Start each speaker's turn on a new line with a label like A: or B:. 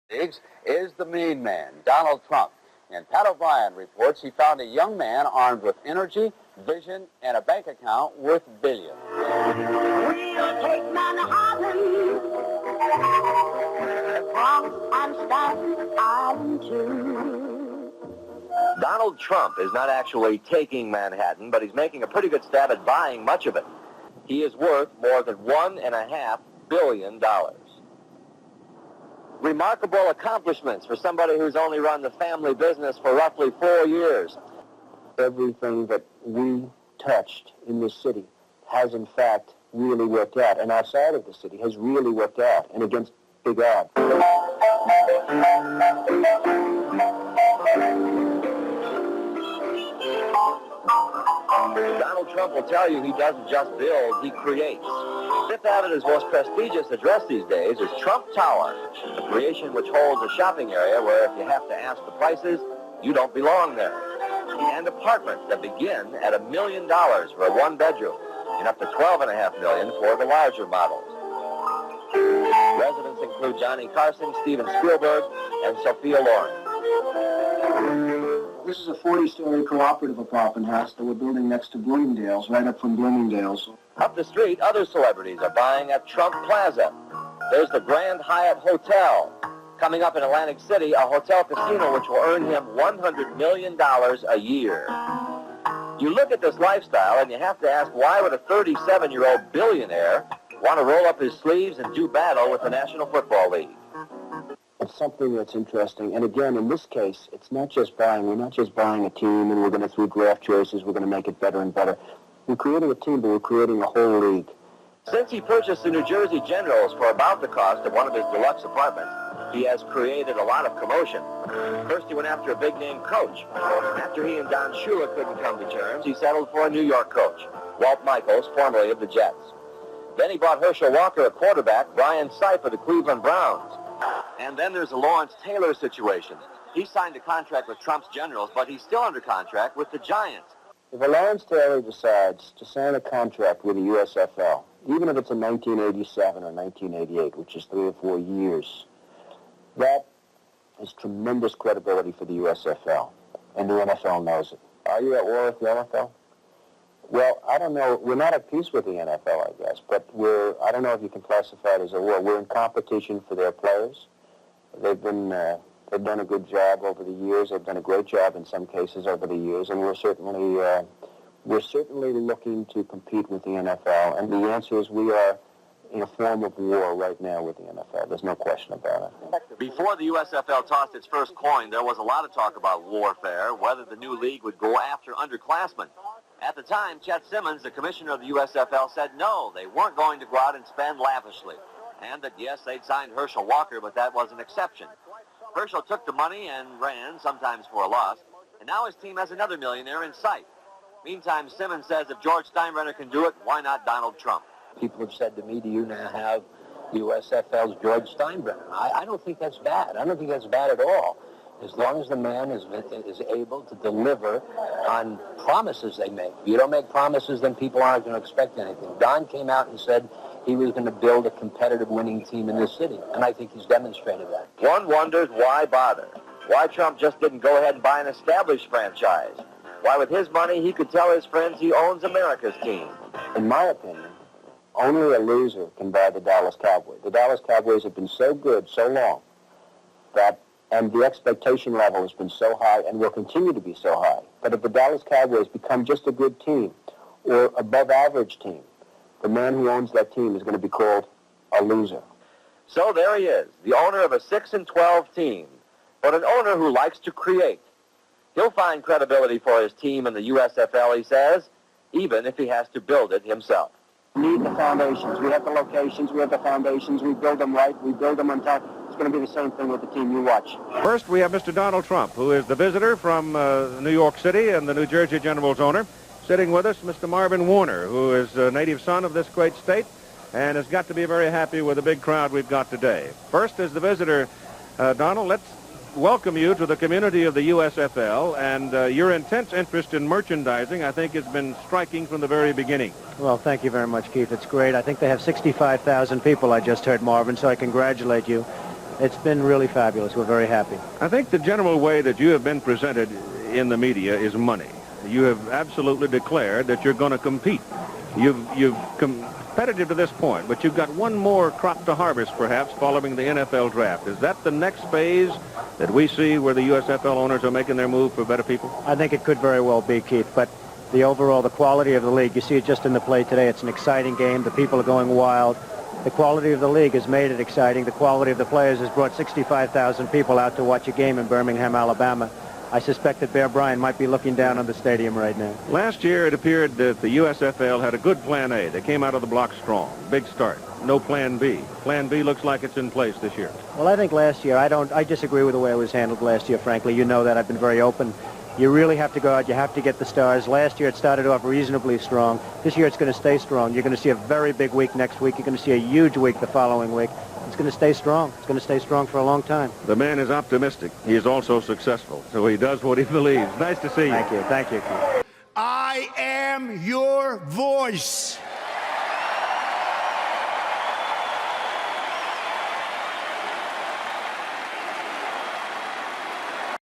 A: Is the main man, Donald Trump. And Pat O'Brien reports he found a young man armed with energy, vision, and a bank account worth billions.
B: We'll take Manhattan, the Bronx and Staten Island too.
C: Donald Trump is not actually taking Manhattan, but he's making a pretty good stab at buying much of it. He is worth more than $1.5 billion. Remarkable accomplishments for somebody who's only run the family business for roughly 4 years.
D: Everything that we touched in this city has, in fact, really worked out, and outside of the city has really worked out, and against big odds.
C: Donald Trump will tell you he doesn't just build, he creates. Fifth Avenue's most prestigious address these days is Trump Tower, a creation which holds a shopping area where if you have to ask the prices, you don't belong there. And apartments that begin at $1 million for a one-bedroom and up to $12.5 million for the larger models. Residents include Johnny Carson, Steven Spielberg, and Sophia Loren.
D: This is a 40-story cooperative apartment house that we're building next to Bloomingdale's, right up from Bloomingdale's.
C: Up the street, other celebrities are buying at Trump Plaza. There's the Grand Hyatt Hotel. Coming up in Atlantic City, a hotel casino which will earn him $100 million a year. You look at this lifestyle and you have to ask, why would a 37-year-old billionaire want to roll up his sleeves and do battle with the National Football League?
D: It's something that's interesting. And again, in this case, it's not just buying. We're not just buying a team and we're going to, through draft choices, we're going to make it better and better. We're creating a team, but we're creating a whole league.
C: Since he purchased the New Jersey Generals for about the cost of one of his deluxe apartments, he has created a lot of commotion. First, he went after a big-name coach. After he and Don Shula couldn't come to terms, he settled for a New York coach, Walt Michaels, formerly of the Jets. Then he bought Herschel Walker, a quarterback, Brian Sipe of the Cleveland Browns. And then there's the Lawrence Taylor situation. He signed a contract with Trump's Generals, but he's still under contract with the Giants.
D: If Lawrence Taylor decides to sign a contract with the USFL, even if it's in 1987 or 1988, which is 3 or 4 years, that is tremendous credibility for the USFL, and the NFL knows it. Are you at war with the NFL? Well, I don't know. We're not at peace with the NFL, I guess, but I don't know if you can classify it as a war. We're in competition for their players. They've done a good job over the years. They've done a great job in some cases over the years, and we're certainly looking to compete with the NFL. And the answer is we are in a form of war right now with the NFL. There's no question about it.
C: Before the USFL tossed its first coin, there was a lot of talk about warfare, whether the new league would go after underclassmen. At the time, Chet Simmons, the commissioner of the USFL, said no, they weren't going to go out and spend lavishly. And that, yes, they'd signed Herschel Walker, but that was an exception. Herschel took the money and ran, sometimes for a loss, and now his team has another millionaire in sight. Meantime, Simmons says if George Steinbrenner can do it, why not Donald Trump?
D: People have said to me, do you now have the USFL's George Steinbrenner? I don't think that's bad. I don't think that's bad at all. As long as the man is able to deliver on promises they make. If you don't make promises, then people aren't going to expect anything. Don came out and said he was going to build a competitive winning team in this city, and I think he's demonstrated that.
C: One wonders why bother? Why Trump just didn't go ahead and buy an established franchise? Why with his money he could tell his friends he owns America's team?
D: In my opinion, only a loser can buy the Dallas Cowboys. The Dallas Cowboys have been so good so long and the expectation level has been so high and will continue to be so high. But if the Dallas Cowboys become just a good team or above average team, the man who owns that team is going to be called a loser.
C: So there he is, the owner of a 6-12 team, but an owner who likes to create. He'll find credibility for his team in the USFL, he says, even if he has to build it himself.
D: We need the foundations. We have the locations. We have the foundations. We build them right. We build them on time. It's going to be the same thing with the team you watch.
E: First, we have Mr. Donald Trump, who is the visitor from New York City and the New Jersey Generals owner. Sitting with us, Mr. Marvin Warner, who is a native son of this great state and has got to be very happy with the big crowd we've got today. First, as the visitor, Donald, let's welcome you to the community of the USFL, and your intense interest in merchandising, I think, has been striking from the very beginning.
F: Well, thank you very much, Keith. It's great. I think they have 65,000 people, I just heard, Marvin, so I congratulate you. It's been really fabulous. We're very happy.
E: I think the general way that you have been presented in the media is money. You have absolutely declared that you're going to compete. You've competitive to this point, but you've got one more crop to harvest, perhaps, following the NFL draft. Is that the next phase that we see where the USFL owners are making their move for better people?
F: I think it could very well be, Keith, but the quality of the league, you see it just in the play today. It's an exciting game. The people are going wild. The quality of the league has made it exciting. The quality of the players has brought 65,000 people out to watch a game in Birmingham, Alabama. I suspect that Bear Bryant might be looking down on the stadium right now.
E: Last year, it appeared that the USFL had a good plan A. They came out of the block strong. Big start. No plan B. Plan B looks like it's in place this year.
F: Well, I think last year, I disagree with the way it was handled last year, frankly. You know that. I've been very open. You really have to go out. You have to get the stars. Last year, it started off reasonably strong. This year, it's going to stay strong. You're going to see a very big week next week. You're going to see a huge week the following week. It's going to stay strong. It's going to stay strong for a long time.
E: The man is optimistic. He is also successful, so he does what he believes. Nice to see you.
F: Thank you. Thank you, Keith.
G: I am your voice.